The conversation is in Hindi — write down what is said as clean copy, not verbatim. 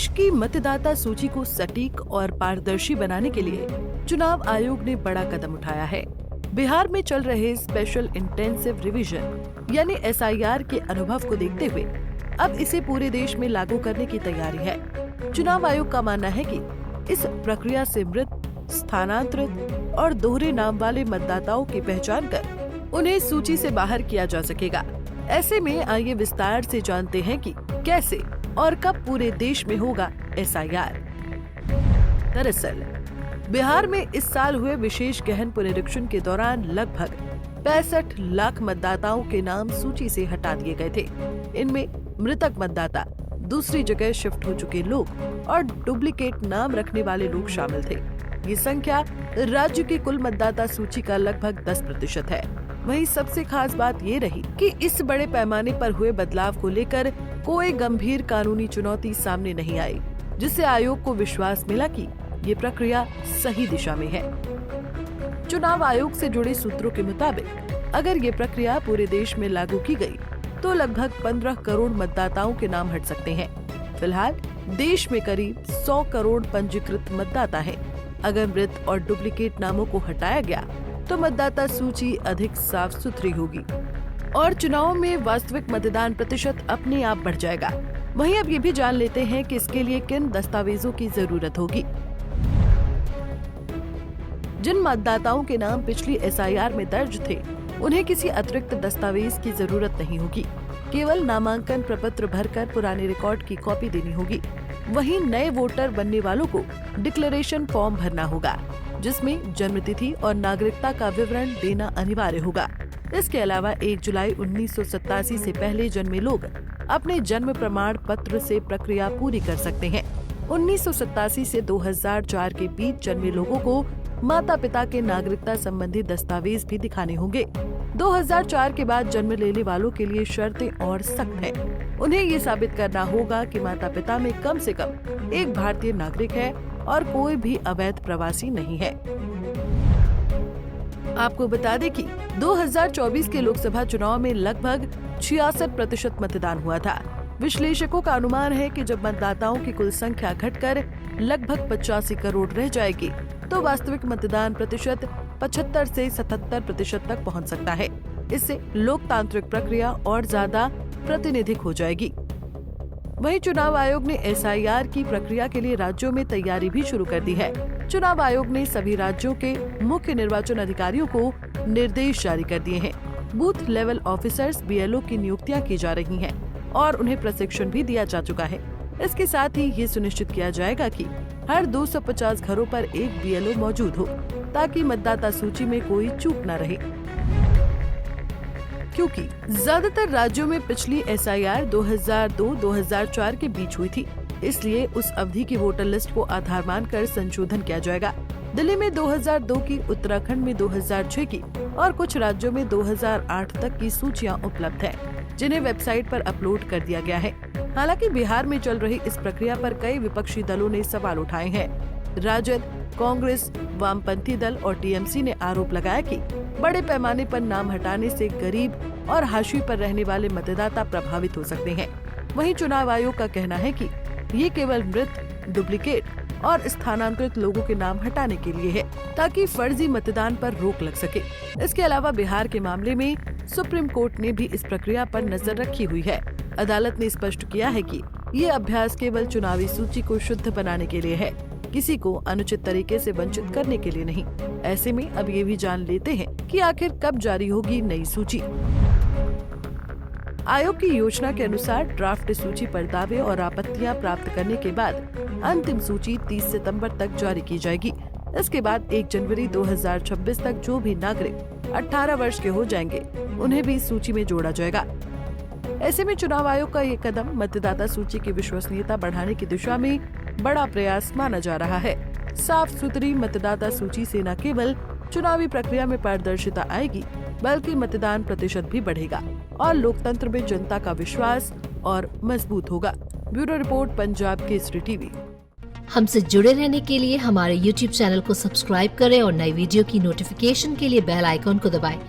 देश की मतदाता सूची को सटीक और पारदर्शी बनाने के लिए चुनाव आयोग ने बड़ा कदम उठाया है। बिहार में चल रहे स्पेशल इंटेंसिव रिवीजन यानी SIR के अनुभव को देखते हुए अब इसे पूरे देश में लागू करने की तैयारी है। चुनाव आयोग का मानना है कि इस प्रक्रिया से मृत, स्थानांतरित और दोहरे नाम वाले मतदाताओं की पहचान कर उन्हें सूची से बाहर किया जा सकेगा। ऐसे में आइए विस्तार से जानते हैं कि कैसे और कब पूरे देश में होगा SIR। दरअसल बिहार में इस साल हुए विशेष गहन पुनरीक्षण के दौरान लगभग 65 लाख मतदाताओं के नाम सूची से हटा दिए गए थे। इनमें मृतक मतदाता, दूसरी जगह शिफ्ट हो चुके लोग और डुप्लीकेट नाम रखने वाले लोग शामिल थे। ये संख्या राज्य की कुल मतदाता सूची का लगभग 10% है। वहीं सबसे खास बात ये रही कि इस बड़े पैमाने पर हुए बदलाव को लेकर कोई गंभीर कानूनी चुनौती सामने नहीं आई, जिससे आयोग को विश्वास मिला कि ये प्रक्रिया सही दिशा में है। चुनाव आयोग से जुड़े सूत्रों के मुताबिक अगर ये प्रक्रिया पूरे देश में लागू की गई तो लगभग 15 करोड़ मतदाताओं के नाम हट सकते हैं। फिलहाल देश में करीब 100 करोड़ पंजीकृत मतदाता हैं। अगर मृत और डुप्लीकेट नामों को हटाया गया तो मतदाता सूची अधिक साफ सुथरी होगी और चुनाव में वास्तविक मतदान प्रतिशत अपने आप बढ़ जाएगा। वहीं अब ये भी जान लेते हैं कि इसके लिए किन दस्तावेजों की जरूरत होगी। जिन मतदाताओं के नाम पिछली SIR में दर्ज थे, उन्हें किसी अतिरिक्त दस्तावेज की जरूरत नहीं होगी। केवल नामांकन प्रपत्र भरकर पुराने रिकॉर्ड की कॉपी देनी होगी। वहीं नए वोटर बनने वालों को डिक्लेरेशन फॉर्म भरना होगा, जिसमें जन्मतिथि और नागरिकता का विवरण देना अनिवार्य होगा। इसके अलावा 1 जुलाई 1987 से पहले जन्मे लोग अपने जन्म प्रमाण पत्र से प्रक्रिया पूरी कर सकते हैं। 1987 से 2004 के बीच जन्मे लोगों को माता पिता के नागरिकता संबंधी दस्तावेज भी दिखाने होंगे। 2004 के बाद जन्म लेने वालों के लिए शर्तें और सख्त हैं। उन्हें ये साबित करना होगा कि माता पिता में कम से कम एक भारतीय नागरिक है और कोई भी अवैध प्रवासी नहीं है। आपको बता दें कि 2024 के लोकसभा चुनाव में लगभग 66% मतदान हुआ था। विश्लेषकों का अनुमान है कि जब मतदाताओं की कुल संख्या घटकर लगभग 85 करोड़ रह जाएगी तो वास्तविक मतदान प्रतिशत 75 से 77% तक पहुंच सकता है। इससे लोकतांत्रिक प्रक्रिया और ज्यादा प्रातिनिधिक हो जाएगी। वहीं चुनाव आयोग ने SIR की प्रक्रिया के लिए राज्यों में तैयारी भी शुरू कर दी है। चुनाव आयोग ने सभी राज्यों के मुख्य निर्वाचन अधिकारियों को निर्देश जारी कर दिए हैं। बूथ लेवल ऑफिसर्स BLO की नियुक्तियां की जा रही हैं और उन्हें प्रशिक्षण भी दिया जा चुका है। इसके साथ ही ये सुनिश्चित किया जाएगा कि हर 250 घरों पर एक BLO मौजूद हो, ताकि मतदाता सूची में कोई चूक न रहे। क्योंकि ज्यादातर राज्यों में पिछली SIR 2002-2004 के बीच हुई थी, इसलिए उस अवधि की वोटर लिस्ट को आधार मानकर संशोधन किया जाएगा। दिल्ली में 2002 की, उत्तराखंड में 2006 की और कुछ राज्यों में 2008 तक की सूचियां उपलब्ध हैं, जिन्हें वेबसाइट पर अपलोड कर दिया गया है। हालांकि बिहार में चल रही इस प्रक्रिया पर कई विपक्षी दलों ने सवाल उठाए हैं। राजद, कांग्रेस, वामपंथी दल और TMC ने आरोप लगाया कि बड़े पैमाने पर नाम हटाने से गरीब और हाशिए पर रहने वाले मतदाता प्रभावित हो सकते हैं। वहीं चुनाव आयोग का कहना है कि ये केवल मृत, डुप्लीकेट और स्थानांतरित लोगों के नाम हटाने के लिए है, ताकि फर्जी मतदान पर रोक लग सके। इसके अलावा बिहार के मामले में सुप्रीम कोर्ट ने भी इस प्रक्रिया पर नजर रखी हुई है। अदालत ने स्पष्ट किया है कि ये अभ्यास केवल चुनावी सूची को शुद्ध बनाने के लिए है, किसी को अनुचित तरीके से वंचित करने के लिए नहीं। ऐसे में अब ये भी जान लेते हैं कि आखिर कब जारी होगी नई सूची। आयोग की योजना के अनुसार ड्राफ्ट सूची पर दावे और आपत्तियां प्राप्त करने के बाद अंतिम सूची 30 सितंबर तक जारी की जाएगी। इसके बाद 1 जनवरी 2026 तक जो भी नागरिक 18 वर्ष के हो जाएंगे, उन्हें भी सूची में जोड़ा जाएगा। ऐसे में चुनाव आयोग का ये कदम मतदाता सूची की विश्वसनीयता बढ़ाने की दिशा में बड़ा प्रयास माना जा रहा है। साफ सुथरी मतदाता सूची से न केवल चुनावी प्रक्रिया में पारदर्शिता आएगी, बल्कि मतदान प्रतिशत भी बढ़ेगा और लोकतंत्र में जनता का विश्वास और मजबूत होगा। Bureau report, Punjab Kesari TV. हमसे जुड़े रहने के लिए हमारे YouTube चैनल को सब्सक्राइब करें और नई वीडियो की नोटिफिकेशन के लिए बेल आइकॉन को दबाएं।